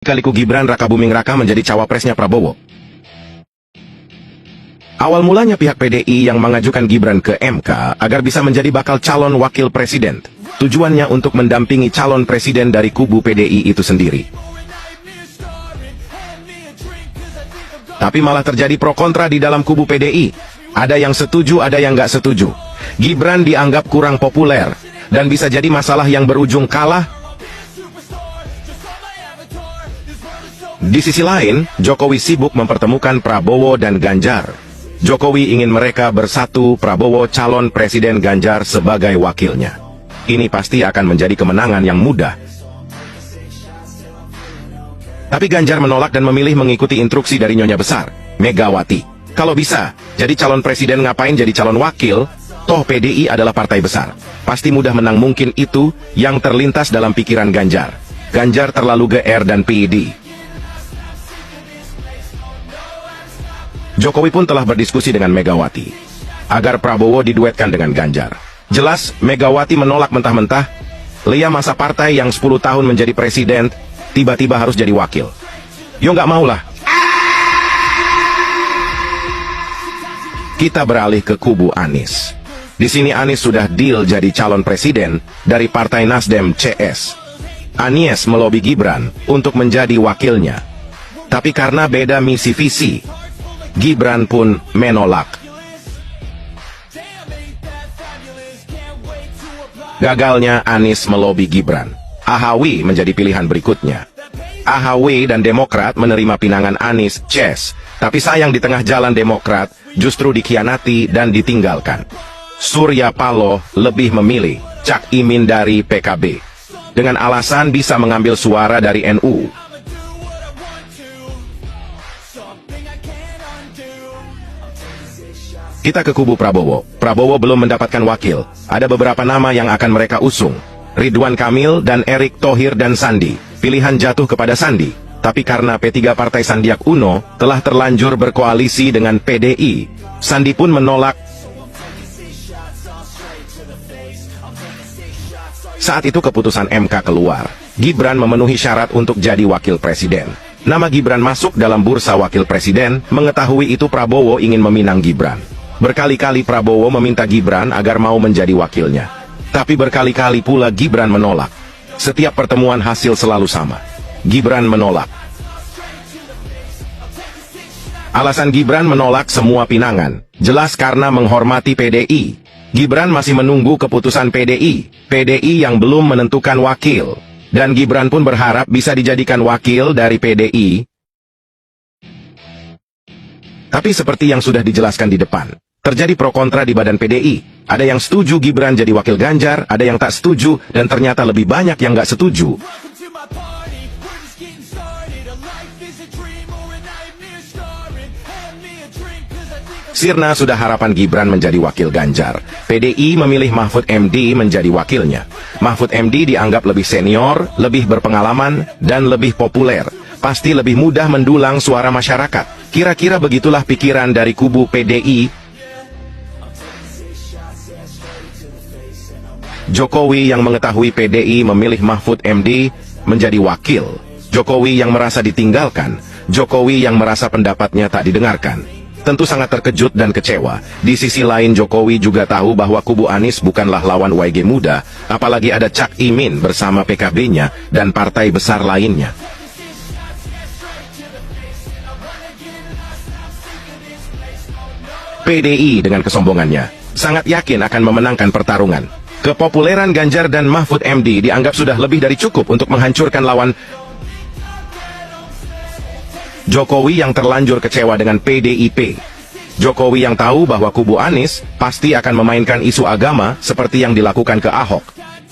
Kaliku Gibran Raka Buming Raka menjadi cawapresnya Prabowo. Awal mulanya pihak PDI yang mengajukan Gibran ke MK agar bisa menjadi bakal calon wakil presiden. Tujuannya untuk mendampingi calon presiden dari kubu PDI itu sendiri. Tapi malah terjadi pro kontra di dalam kubu PDI. Ada yang setuju, ada yang nggak setuju. Gibran dianggap kurang populer dan bisa jadi masalah yang berujung kalah. Di sisi lain, Jokowi sibuk mempertemukan Prabowo dan Ganjar. Jokowi ingin mereka bersatu, Prabowo calon presiden, Ganjar sebagai wakilnya. Ini pasti akan menjadi kemenangan yang mudah. Tapi Ganjar menolak dan memilih mengikuti instruksi dari Nyonya Besar, Megawati. Kalau bisa, jadi calon presiden ngapain jadi calon wakil? Toh PDI adalah partai besar. Pasti mudah menang, mungkin itu yang terlintas dalam pikiran Ganjar. Ganjar terlalu GR dan PD. Jokowi pun telah berdiskusi dengan Megawati agar Prabowo diduetkan dengan Ganjar. Jelas, Megawati menolak mentah-mentah. Lia masa partai yang 10 tahun menjadi presiden, tiba-tiba harus jadi wakil. Yo nggak maulah. Kita beralih ke kubu Anies. Di sini Anies sudah deal jadi calon presiden dari Partai Nasdem CS. Anies melobi Gibran untuk menjadi wakilnya. Tapi karena beda misi visi, Gibran pun menolak. Gagalnya Anies melobi Gibran, AHW menjadi pilihan berikutnya. AHW dan Demokrat menerima pinangan Anies CS, tapi sayang di tengah jalan Demokrat justru dikhianati dan ditinggalkan. Surya Paloh lebih memilih Cak Imin dari PKB dengan alasan bisa mengambil suara dari NU. Kita ke kubu Prabowo. Prabowo belum mendapatkan wakil. Ada beberapa nama yang akan mereka usung. Ridwan Kamil dan Erick Thohir dan Sandi. Pilihan jatuh kepada Sandi. Tapi karena P3 Partai Sandiaga Uno telah terlanjur berkoalisi dengan PDI, Sandi pun menolak. Saat itu keputusan MK keluar. Gibran memenuhi syarat untuk jadi wakil presiden. Nama Gibran masuk dalam bursa wakil presiden. Mengetahui itu Prabowo ingin meminang Gibran. Berkali-kali Prabowo meminta Gibran agar mau menjadi wakilnya. Tapi berkali-kali pula Gibran menolak. Setiap pertemuan hasil selalu sama. Gibran menolak. Alasan Gibran menolak semua pinangan jelas karena menghormati PDI. Gibran masih menunggu keputusan PDI. PDI yang belum menentukan wakil. Dan Gibran pun berharap bisa dijadikan wakil dari PDI. Tapi seperti yang sudah dijelaskan di depan, terjadi pro kontra di badan PDI. Ada yang setuju Gibran jadi wakil Ganjar, ada yang tak setuju, dan ternyata lebih banyak yang nggak setuju. Sirna sudah harapan Gibran menjadi wakil Ganjar. PDI memilih Mahfud MD menjadi wakilnya. Mahfud MD dianggap lebih senior, lebih berpengalaman, dan lebih populer. Pasti lebih mudah mendulang suara masyarakat. Kira-kira begitulah pikiran dari kubu PDI. Jokowi yang mengetahui PDI memilih Mahfud MD menjadi wakil. Jokowi yang merasa ditinggalkan. Jokowi yang merasa pendapatnya tak didengarkan. Tentu sangat terkejut dan kecewa. Di sisi lain Jokowi juga tahu bahwa kubu Anies bukanlah lawan YG muda, apalagi ada Cak Imin bersama PKB-nya dan partai besar lainnya. PDI dengan kesombongannya sangat yakin akan memenangkan pertarungan. Kepopuleran Ganjar dan Mahfud MD dianggap sudah lebih dari cukup untuk menghancurkan lawan. Jokowi yang terlanjur kecewa dengan PDIP. Jokowi yang tahu bahwa kubu Anies pasti akan memainkan isu agama seperti yang dilakukan ke Ahok.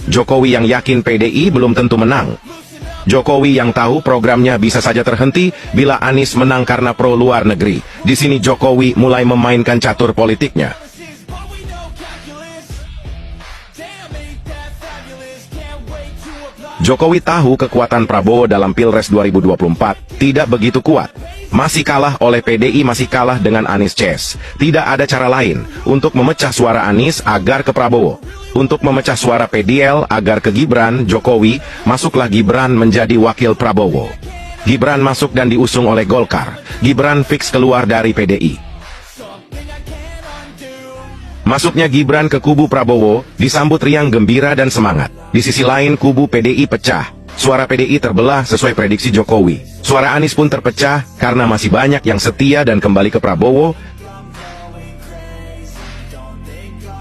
Jokowi yang yakin PDI belum tentu menang. Jokowi yang tahu programnya bisa saja terhenti bila Anies menang karena pro luar negeri. Di sini Jokowi mulai memainkan catur politiknya. Jokowi tahu kekuatan Prabowo dalam Pilpres 2024 tidak begitu kuat. Masih kalah oleh PDI, masih kalah dengan Anies CS. Tidak ada cara lain untuk memecah suara Anies agar ke Prabowo. Untuk memecah suara PDL agar ke Gibran, Jokowi, masuklah Gibran menjadi wakil Prabowo. Gibran masuk dan diusung oleh Golkar. Gibran fix keluar dari PDI. Masuknya Gibran ke kubu Prabowo disambut riang gembira dan semangat. Di sisi lain kubu PDI pecah. Suara PDI terbelah sesuai prediksi Jokowi. Suara Anies pun terpecah karena masih banyak yang setia dan kembali ke Prabowo.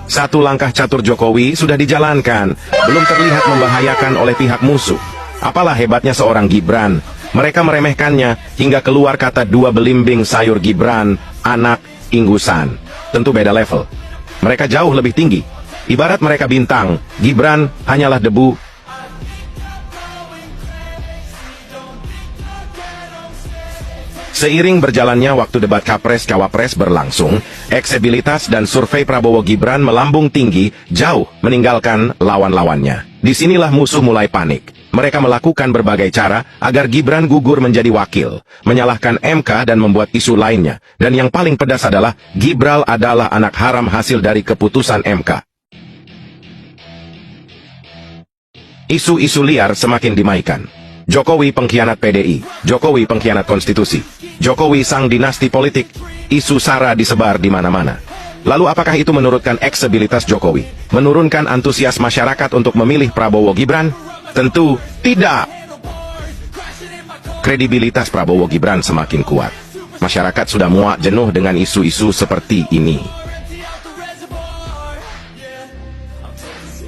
Satu langkah catur Jokowi sudah dijalankan, belum terlihat membahayakan oleh pihak musuh. Apalah hebatnya seorang Gibran. Mereka meremehkannya hingga keluar kata dua belimbing sayur Gibran, anak inggusan. Tentu beda level. Mereka jauh lebih tinggi. Ibarat mereka bintang, Gibran hanyalah debu. Seiring berjalannya waktu debat Capres-Cawapres berlangsung, elektabilitas dan survei Prabowo Gibran melambung tinggi, jauh meninggalkan lawan-lawannya. Disinilah musuh mulai panik. Mereka melakukan berbagai cara agar Gibran gugur menjadi wakil, menyalahkan MK dan membuat isu lainnya. Dan yang paling pedas adalah, Gibran adalah anak haram hasil dari keputusan MK. Isu-isu liar semakin dimaikan. Jokowi pengkhianat PDI, Jokowi pengkhianat konstitusi, Jokowi sang dinasti politik, isu SARA disebar di mana-mana. Lalu apakah itu menurunkan elektabilitas Jokowi? Menurunkan antusias masyarakat untuk memilih Prabowo Gibran? Tentu tidak. Kredibilitas Prabowo Gibran semakin kuat. Masyarakat sudah muak jenuh dengan isu-isu seperti ini.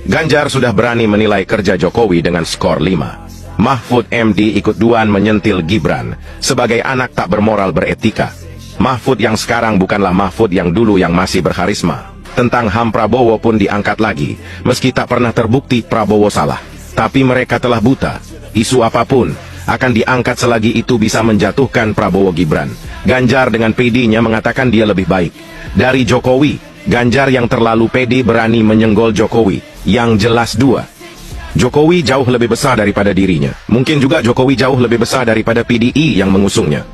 Ganjar sudah berani menilai kerja Jokowi dengan skor 5. Mahfud MD ikut duan menyentil Gibran sebagai anak tak bermoral beretika. Mahfud yang sekarang bukanlah Mahfud yang dulu yang masih berkarisma. Tentang HAM Prabowo pun diangkat lagi, meski tak pernah terbukti Prabowo salah. Tapi mereka telah buta. Isu apapun akan diangkat selagi itu bisa menjatuhkan Prabowo Gibran. Ganjar dengan PD-nya mengatakan dia lebih baik dari Jokowi. Ganjar yang terlalu pede berani menyenggol Jokowi. Yang jelas dua. Jokowi jauh lebih besar daripada dirinya. Mungkin juga Jokowi jauh lebih besar daripada PDI yang mengusungnya.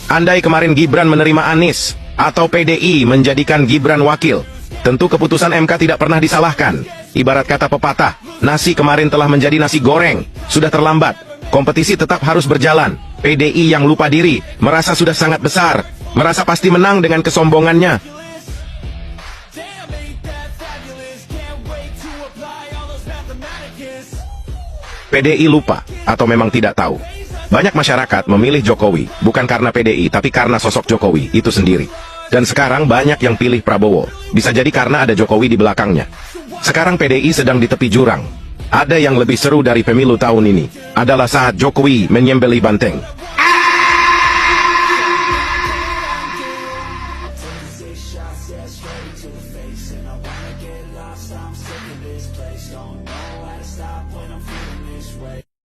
Andai kemarin Gibran menerima Anies, atau PDI menjadikan Gibran wakil, tentu keputusan MK tidak pernah disalahkan. Ibarat kata pepatah, nasi kemarin telah menjadi nasi goreng. Sudah terlambat. Kompetisi tetap harus berjalan. PDI yang lupa diri, merasa sudah sangat besar, merasa pasti menang dengan kesombongannya. PDI lupa, atau memang tidak tahu. Banyak masyarakat memilih Jokowi, bukan karena PDI, tapi karena sosok Jokowi itu sendiri. Dan sekarang banyak yang pilih Prabowo, bisa jadi karena ada Jokowi di belakangnya. Sekarang PDI sedang di tepi jurang. Ada yang lebih seru dari pemilu tahun ini, adalah saat Jokowi menyembelih banteng.